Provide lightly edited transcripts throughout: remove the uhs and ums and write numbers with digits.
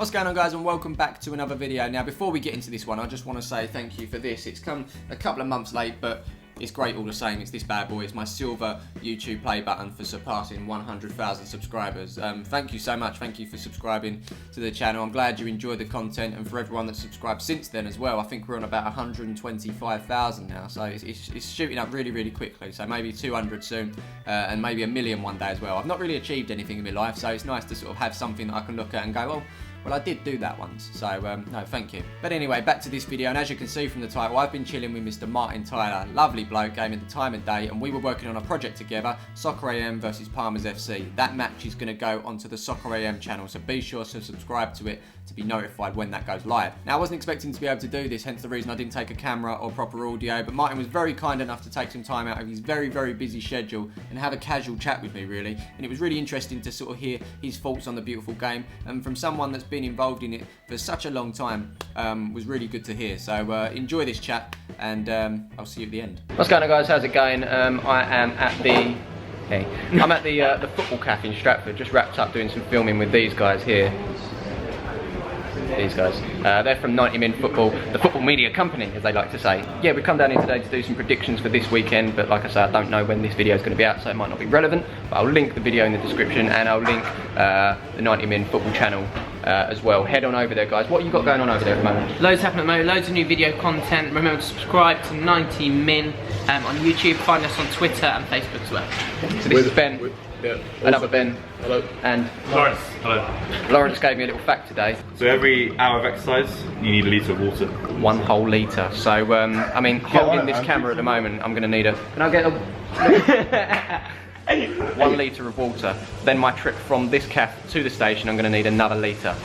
What's going on, guys, and welcome back to another video. Now, before we get into this one, I just want to say thank you for this. It's come a couple of months late, but it's great all the same. It's this bad boy. It's my silver YouTube play button for surpassing 100,000 subscribers. Thank you so much. Thank you for subscribing to the channel. I'm glad you enjoyed the content, and for everyone that's subscribed since then as well. I think we're on about 125,000 now, so it's shooting up really, really quickly. So maybe 200 soon, and maybe 1 million one day as well. I've not really achieved anything in my life, so it's nice to sort of have something that I can look at and go, well, I did do that once, so no, thank you. But anyway, back to this video, and as you can see from the title, I've been chilling with Mr. Martin Tyler. Lovely bloke, gave me the time and day, and we were working on a project together, Soccer AM versus Palmers FC. That match is going to go onto the Soccer AM channel, so be sure to subscribe to it to be notified when that goes live. Now, I wasn't expecting to be able to do this, hence the reason I didn't take a camera or proper audio, but Martin was very kind enough to take some time out of his very, very busy schedule and have a casual chat with me, really. And it was really interesting to sort of hear his thoughts on the beautiful game, and from someone that's been involved in it for such a long time, was really good to hear. So enjoy this chat, and I'll see you at the end. What's going on, guys? How's it going? I am at the I'm at the football cafe in Stratford. Just wrapped up doing some filming with these guys here. These guys. They're from 90 Min Football, the football media company, as they like to say. Yeah, we've come down here today to do some predictions for this weekend, but like I say, I don't know when this video is going to be out, so it might not be relevant, but I'll link the video in the description, and I'll link the 90 Min Football channel as well. Head on over there, guys. What you got going on over there at the moment? Loads happening at the moment, loads of new video content. Remember to subscribe to 90 Min on YouTube, find us on Twitter and Facebook as well. So this is Ben. Yeah. Another Ben. Hello. And Lawrence. Hello. Lawrence gave me a little fact today. So every hour of exercise, you need a litre of water. 1 whole litre. So, I mean, holding this camera at the moment, I'm going to need a... Can I get a... 1 litre of water. Then my trip from this cafe to the station, I'm going to need another litre.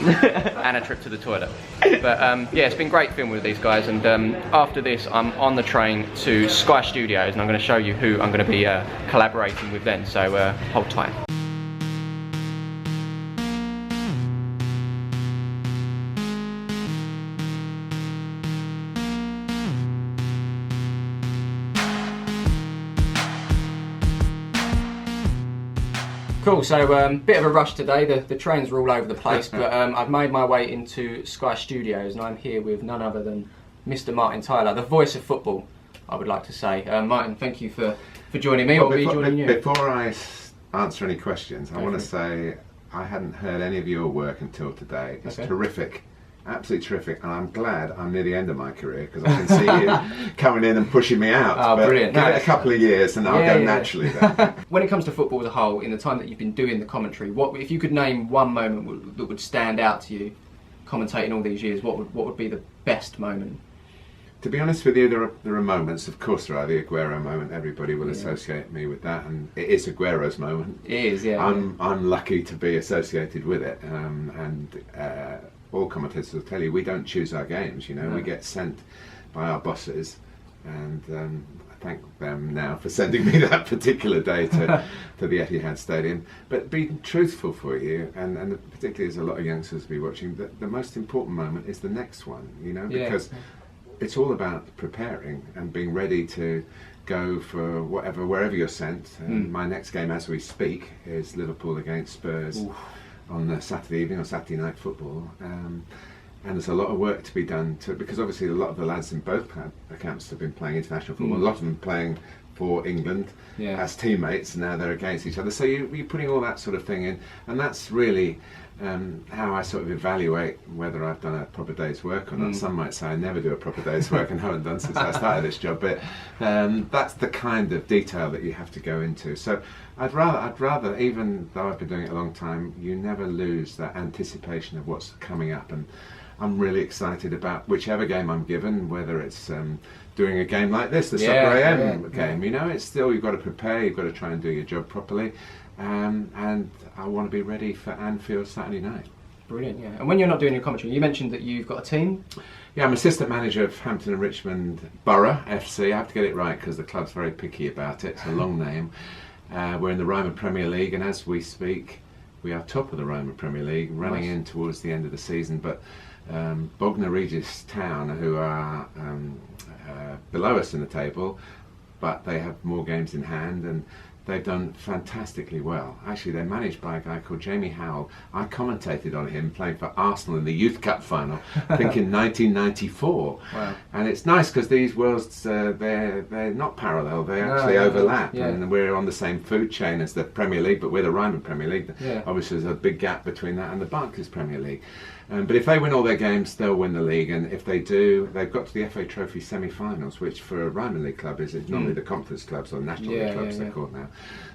And a trip to the toilet. But yeah, it's been great filming with these guys, and after this I'm on the train to Sky Studios, and I'm going to show you who I'm going to be collaborating with then, so hold tight. Cool, so bit of a rush today. The trains are all over the place, but I've made my way into Sky Studios, and I'm here with none other than Mr. Martin Tyler, the voice of football, I would like to say. Martin, thank you for joining me, or me joining you. Before I answer any questions, I want to say I hadn't heard any of your work until today. It's terrific. Absolutely terrific, and I'm glad I'm near the end of my career, because I can see you coming in and pushing me out. Oh, but brilliant. Give it a couple of years and I'll go naturally then. When it comes to football as a whole, in the time that you've been doing the commentary, what if you could name one moment that would stand out to you, commentating all these years, what would be the best moment? To be honest with you, there are moments, of course there are. The Aguero moment, everybody will associate me with that, and it is Aguero's moment. It is, yeah. I'm lucky to be associated with it, all commentators will tell you we don't choose our games, you know. We get sent by our bosses, and I thank them now for sending me that particular day to the Etihad Stadium. But being truthful for you, and particularly as a lot of youngsters will be watching, the most important moment is the next one, you know, because it's all about preparing and being ready to go for wherever you're sent. My next game as we speak is Liverpool against Spurs. Oof. On the Saturday evening, or Saturday night football, and there's a lot of work to be done because obviously a lot of the lads in both camps have been playing international football. A lot of them playing for England as teammates, and now they're against each other. So you're putting all that sort of thing in, and that's really how I sort of evaluate whether I've done a proper day's work or not. Some might say I never do a proper day's work and haven't done since I started this job, but that's the kind of detail that you have to go into. So I'd rather, even though I've been doing it a long time, you never lose that anticipation of what's coming up, and I'm really excited about whichever game I'm given, whether it's doing a game like this, the Soccer AM game. You know, it's still, you've got to prepare, you've got to try and do your job properly, and I want to be ready for Anfield Saturday night. Brilliant, yeah. And when you're not doing your commentary, you mentioned that you've got a team. Yeah, I'm assistant manager of Hampton and Richmond Borough FC. I have to get it right because the club's very picky about it. It's a long name. We're in the Ryman Premier League, and as we speak, we are top of the Ryman Premier League, running in towards the end of the season. But Bognor Regis Town, who are below us in the table, but they have more games in hand, and they've done fantastically well. Actually, they're managed by a guy called Jamie Howell. I commentated on him playing for Arsenal in the Youth Cup final, I think in 1994. Wow. And it's nice because these worlds, they're not parallel, they actually overlap. Yeah. And we're on the same food chain as the Premier League, but we're the Ryman Premier League. Yeah. Obviously, there's a big gap between that and the Barclays Premier League. But if they win all their games, they'll win the league, and if they do, they've got to the FA Trophy semi-finals, which for a Ryman League club is normally the conference clubs or national league clubs they're called now,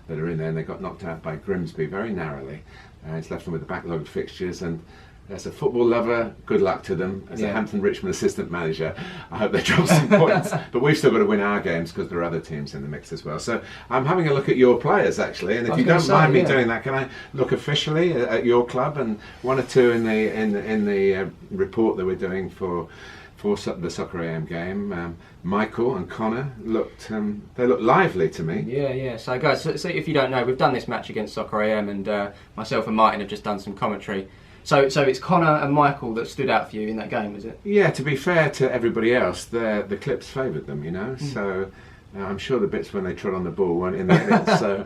that are in there, and they got knocked out by Grimsby very narrowly. It's left them with the backlogged fixtures, and as a football lover, good luck to them. As a Hampton Richmond assistant manager, I hope they drop some points. But we've still got to win our games because there are other teams in the mix as well. So I'm having a look at your players actually, and if you don't mind me doing that, can I look officially at your club and one or two in the report that we're doing for the Soccer AM game? Michael and Connor looked they looked lively to me. Yeah. So guys, so if you don't know, we've done this match against Soccer AM, and myself and Martin have just done some commentary. So it's Connor and Michael that stood out for you in that game, is it? Yeah, to be fair to everybody else, the clips favoured them, you know. So I'm sure the bits when they trod on the ball weren't in that bit. So,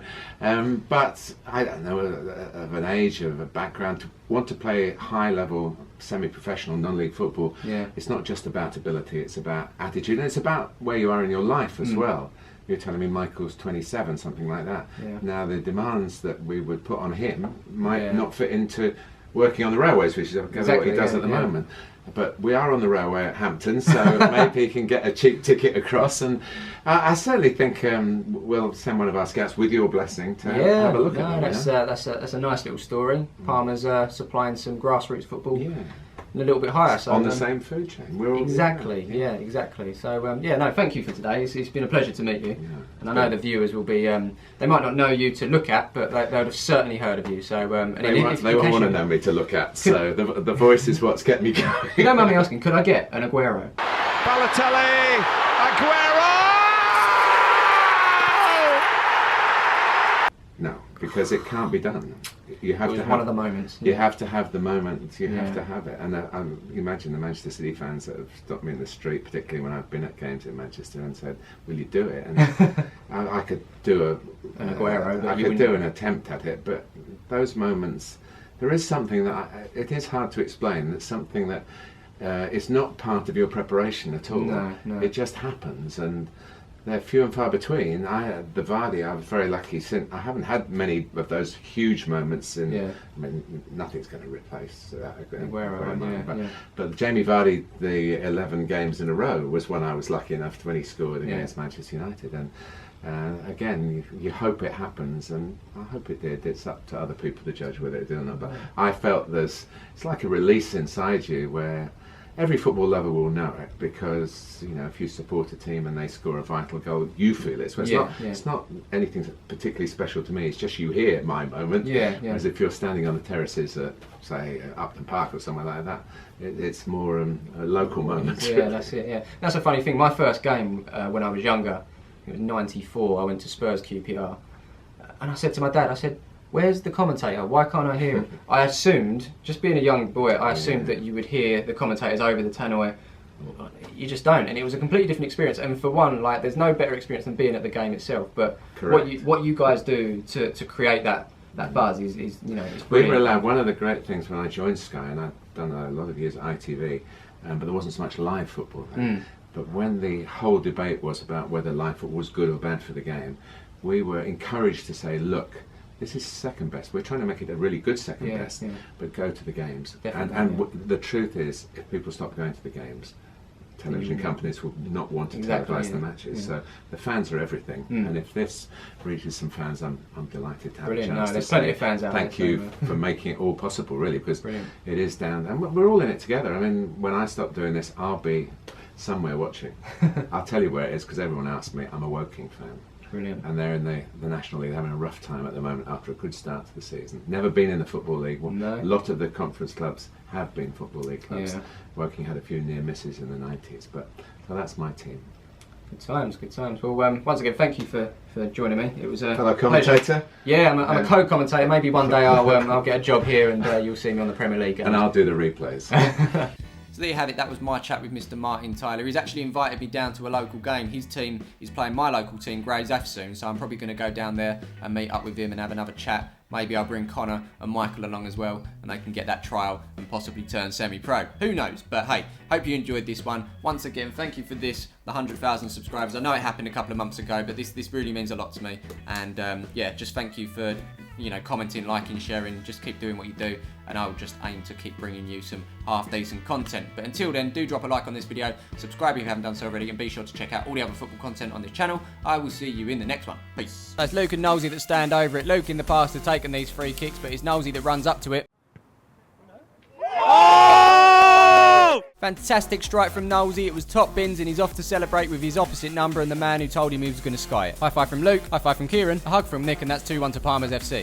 but I don't know, of an age, of a background, to want to play high-level, semi-professional, non-league football. Yeah. It's not just about ability; it's about attitude, and it's about where you are in your life as well. You're telling me Michael's 27, something like that. Yeah. Now the demands that we would put on him might not fit into working on the railways, which is what he does at the moment. But we are on the railway at Hampton, so maybe he can get a cheap ticket across. And I certainly think we'll send one of our scouts with your blessing to have a look at them. That's a nice little story. Parma's supplying some grassroots football. Yeah. A little bit higher, so on the same food chain. We're all exactly. So no, thank you for today. It's been a pleasure to meet you, and I know the viewers will be. They might not know you to look at, but they would have certainly heard of you. So they won't want to know me to look at. So the voice is what's kept me going. If you don't mind me asking, could I get an Aguero? Balotelli, Aguero! No, because it can't be done. You have to have one of the moments. You have to have the moment. You have to have it. And I imagine the Manchester City fans that have stopped me in the street, particularly when I've been at games in Manchester, and said, "Will you do it?" And I could do an Aguero. I could do an attempt at it, but those moments, there is something that it is hard to explain. It's something that is not part of your preparation at all. No. It just happens, and they're few and far between. The Vardy, I was very lucky. I haven't had many of those huge moments. I mean, nothing's going to replace Aguero moment. But Jamie Vardy, the 11 games in a row, was when I was lucky enough when he scored against Manchester United. And again, you hope it happens, and I hope it did. It's up to other people to judge whether it did or not. But I felt it's like a release inside you where every football lover will know it, because if you support a team and they score a vital goal, you feel it. So it's not anything particularly special to me. It's just you hear my moment. As if you're standing on the terraces at, say, Upton Park or somewhere like that. It's more a local moment. Yeah, that's it. Yeah, that's a funny thing. My first game when I was younger, it was '94. I went to Spurs QPR, and I said to my dad, I said, "Where's the commentator? Why can't I hear him?" I assumed, just being a young boy, I assumed that you would hear the commentators over the tannoy. You just don't, and it was a completely different experience. And for one, there's no better experience than being at the game itself. But what you guys do to create that buzz is it's brilliant. We were allowed. One of the great things when I joined Sky, and I'd done a lot of years at ITV, but there wasn't so much live football then. But when the whole debate was about whether live football was good or bad for the game, we were encouraged to say, look, this is second best. We're trying to make it a really good second best, but go to the games. The truth is, if people stop going to the games, television companies will not want to televise the matches. So the fans are everything, and if this reaches some fans, I'm delighted to have a chance. There's plenty of fans out there. Thank you for making it all possible, really, because it is down, and we're all in it together. I mean, when I stop doing this, I'll be somewhere watching. I'll tell you where it is, because everyone asks me. I'm a Woking fan. Brilliant. And they're in the National League, having a rough time at the moment after a good start to the season. Never been in the Football League. A lot of the conference clubs have been Football League clubs. Woking had a few near misses in the 90s, but that's my team. Good times. Well, once again, thank you for joining me. It was a fellow commentator. Pleasure. Yeah, I'm a co-commentator. Maybe one day I'll get a job here, and you'll see me on the Premier League. And I'll do the replays. So there you have it. That was my chat with Mr. Martin Tyler. He's actually invited me down to a local game. His team is playing my local team, Grays F, soon, so I'm probably going to go down there and meet up with him and have another chat. Maybe I'll bring Connor and Michael along as well, and they can get that trial and possibly turn semi-pro. Who knows? But hey, hope you enjoyed this one. Once again, thank you for this, the 100,000 subscribers. I know it happened a couple of months ago, but this really means a lot to me. And yeah, just thank you for commenting, liking, sharing. Just keep doing what you do, and I'll just aim to keep bringing you some half-decent content. But until then, do drop a like on this video, subscribe if you haven't done so already, and be sure to check out all the other football content on this channel. I will see you in the next one. Peace. That's Luke and Nosey that stand over it. Luke in the past has taken these free kicks, but it's Nosey that runs up to it. Oh! Fantastic strike from Nosey. It was top bins, and he's off to celebrate with his opposite number and the man who told him he was going to sky it. High five from Luke, high five from Kieran, a hug from Nick, and that's 2-1 to Palmer's FC.